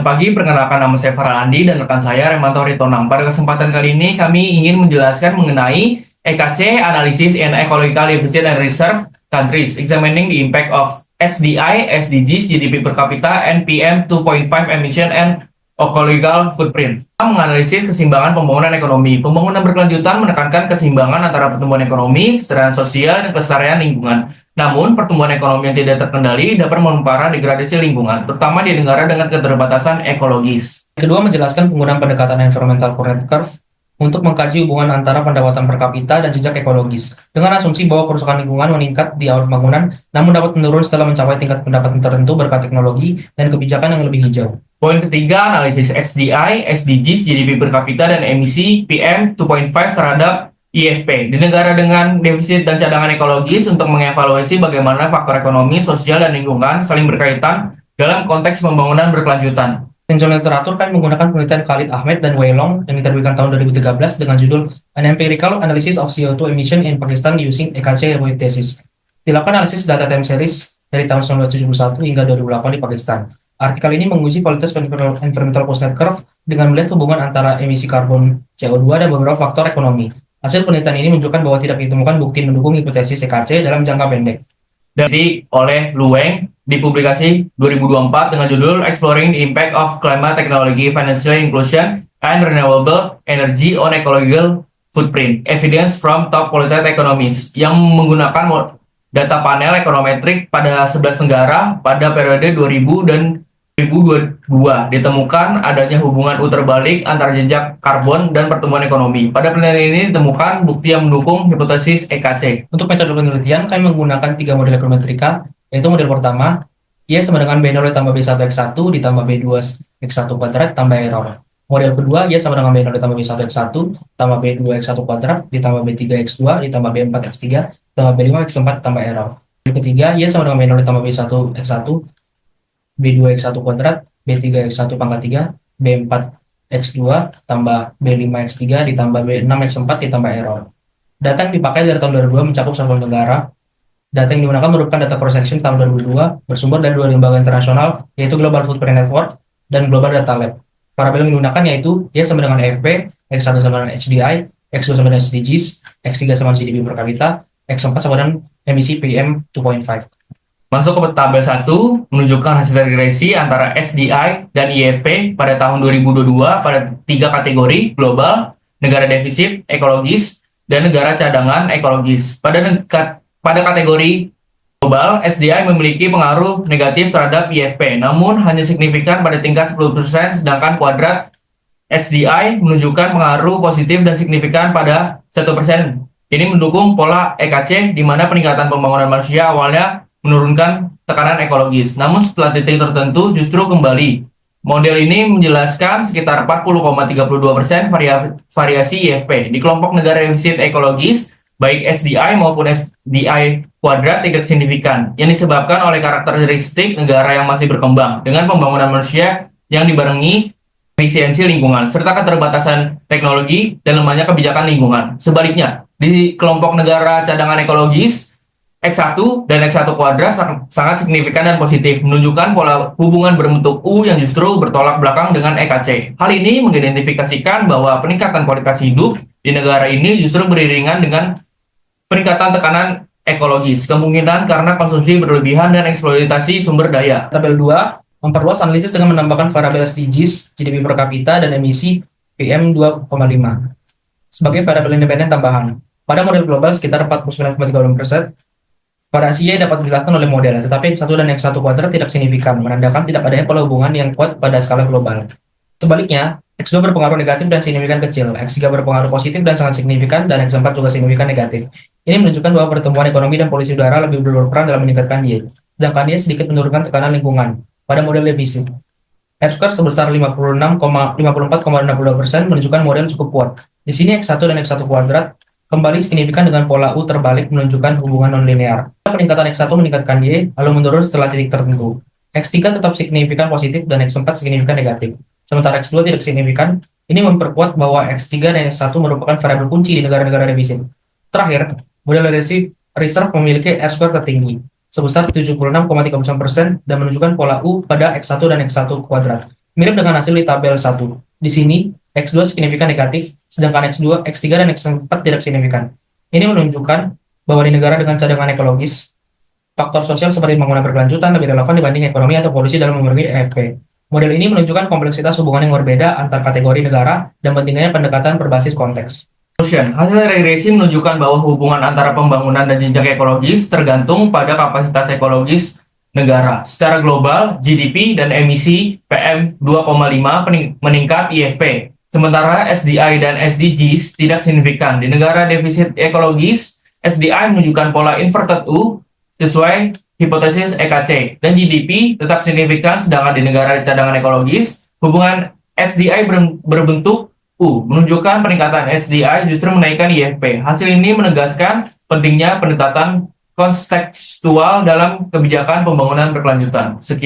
pagi, perkenalkan nama saya Farhan Andi dan rekan saya Remanto Ritonang. Pada kesempatan kali ini kami ingin menjelaskan mengenai EKC, Analysis and Ecological Deficit and Reserve Countries, examining the impact of HDI, SDGs, GDP per capita, and PM 2.5 emission and ecological footprint. Menganalisis keseimbangan pembangunan ekonomi. Pembangunan berkelanjutan menekankan keseimbangan antara pertumbuhan ekonomi, kesejahteraan sosial, dan kelestarian lingkungan. Namun, pertumbuhan ekonomi yang tidak terkendali dapat memperparah degradasi lingkungan, terutama di negara dengan keterbatasan ekologis. Kedua, menjelaskan penggunaan pendekatan environmental current curve untuk mengkaji hubungan antara pendapatan per kapita dan jejak ekologis, dengan asumsi bahwa kerusakan lingkungan meningkat di awal pembangunan, namun dapat menurun setelah mencapai tingkat pendapatan tertentu berkat teknologi dan kebijakan yang lebih hijau. Poin ketiga, analisis HDI, SDGs, GDP per kapita, dan emisi PM 2.5 terhadap IFP di negara dengan defisit dan cadangan ekologis untuk mengevaluasi bagaimana faktor ekonomi, sosial, dan lingkungan saling berkaitan dalam konteks pembangunan berkelanjutan. Tinjauan literatur kami menggunakan penelitian Khalid Ahmed dan Wei Long yang diterbitkan tahun 2013 dengan judul An Empirical Analysis of CO2 Emission in Pakistan Using EKC Hypothesis. Dilakukan analisis data time series dari tahun 1971 hingga 2008 di Pakistan. Artikel ini menguji kualitas environmental post-net curve dengan melihat hubungan antara emisi karbon CO2 dan beberapa faktor ekonomi. Hasil penelitian ini menunjukkan bahwa tidak ditemukan bukti mendukung hipotesis EKC dalam jangka pendek. Dari oleh Lueng di publikasi 2024 dengan judul Exploring the Impact of Climate Technology, Financial Inclusion, and Renewable Energy on Ecological Footprint, Evidence from Top Quality Economies, yang menggunakan data panel ekonometrik pada 11 negara pada periode 2000 dan 2022 ditemukan adanya hubungan U terbalik antara jejak karbon dan pertumbuhan ekonomi. Pada penelitian ini ditemukan bukti yang mendukung hipotesis EKC. Untuk metode penelitian, kami menggunakan 3 model ekonometrika, yaitu model pertama, Y sama dengan B0 tambah B1X1 ditambah B2X1 kuadrat tambah error. Model kedua, Y sama dengan B0 tambah B1X1 tambah B2X1 kuadrat ditambah B3X2 ditambah B4X3 tambah B5X4 tambah error. Model ketiga, Y sama dengan B0 tambah B1X1 B2X1 kuadrat, B3X1 pangkat 3, B4X2 tambah B5X3 ditambah B6X4 ditambah error. Data yang dipakai dari tahun 2002 mencakup 1 negara. Data yang digunakan merupakan data cross-section tahun 2002, bersumber dari 2 lembaga internasional, yaitu Global Footprint Network dan Global Data Lab. Variabel yang digunakan yaitu Y sama dengan AFP, X1 sama dengan HDI, X2 sama dengan SDGs, X3 sama dengan GDP per kapita, X4 sama dengan emisi PM 2.5. Masuk ke tabel 1, menunjukkan hasil regresi antara SDI dan IFP pada tahun 2022 pada 3 kategori, global, negara defisit, ekologis, dan negara cadangan ekologis. Pada kategori global, SDI memiliki pengaruh negatif terhadap IFP, namun hanya signifikan pada tingkat 10%, sedangkan kuadrat HDI menunjukkan pengaruh positif dan signifikan pada 1%. Ini mendukung pola EKC, di mana peningkatan pembangunan manusia awalnya menurunkan tekanan ekologis, namun setelah titik tertentu justru kembali. Model ini menjelaskan sekitar 40,32% variasi IFP. Di kelompok negara defisit ekologis, baik SDI maupun SDI kuadrat tidak signifikan, yang disebabkan oleh karakteristik negara yang masih berkembang, dengan pembangunan manusia yang dibarengi efisiensi lingkungan, serta keterbatasan teknologi dan lemahnya kebijakan lingkungan. Sebaliknya, di kelompok negara cadangan ekologis, X1 dan X1 kuadrat sangat signifikan dan positif, menunjukkan pola hubungan berbentuk U yang justru bertolak belakang dengan EKC. Hal ini mengidentifikasikan bahwa peningkatan kualitas hidup di negara ini justru beriringan dengan peningkatan tekanan ekologis, kemungkinan karena konsumsi berlebihan dan eksploitasi sumber daya. Tabel 2, memperluas analisis dengan menambahkan variabel SDGs, GDP per kapita, dan emisi PM 2.5 sebagai variabel independen tambahan. Pada model global sekitar 49,36%. Variasi Y dapat dijelaskan oleh model, tetapi X1 dan X1 kuadrat tidak signifikan, menandakan tidak adanya pola hubungan yang kuat pada skala global. Sebaliknya, X2 berpengaruh negatif dan signifikan kecil, X3 berpengaruh positif dan sangat signifikan, dan X4 juga signifikan negatif. Ini menunjukkan bahwa pertumbuhan ekonomi dan polusi udara lebih berperan dalam meningkatkan Y, sedangkan Y sedikit menurunkan tekanan lingkungan. Pada model defisit, R-square sebesar 54,62% menunjukkan model cukup kuat. Di sini X1 dan X1 kuadrat kembali signifikan dengan pola U terbalik menunjukkan hubungan non-linear. Peningkatan X1 meningkatkan Y, lalu menurun setelah titik tertentu. X3 tetap signifikan positif dan X4 signifikan negatif. Sementara X2 tidak signifikan. Ini memperkuat bahwa X3 dan X1 merupakan variabel kunci di negara-negara defisit. Terakhir, model reserve memiliki R-square tertinggi, sebesar 76,39% dan menunjukkan pola U pada X1 dan X1 kuadrat. Mirip dengan hasil di tabel 1. Di sini, X2 signifikan negatif, sedangkan X2, X3, dan X4 tidak signifikan. Ini menunjukkan bahwa di negara dengan cadangan ekologis, faktor sosial seperti pembangunan berkelanjutan lebih relevan dibanding ekonomi atau polusi dalam memenuhi EFP. Model ini menunjukkan kompleksitas hubungan yang berbeda antar kategori negara dan pentingnya pendekatan berbasis konteks. Hasil regresi menunjukkan bahwa hubungan antara pembangunan dan jejak ekologis tergantung pada kapasitas ekologis negara. Secara global, GDP dan emisi PM2,5 meningkat IFP. Sementara SDI dan SDGs tidak signifikan. Di negara defisit ekologis, SDI menunjukkan pola inverted U sesuai hipotesis EKC, dan GDP tetap signifikan, sedangkan di negara cadangan ekologis, hubungan SDI berbentuk U, menunjukkan peningkatan SDI justru menaikkan IFP. Hasil ini menegaskan pentingnya pendekatan kontekstual dalam kebijakan pembangunan berkelanjutan. Sekian.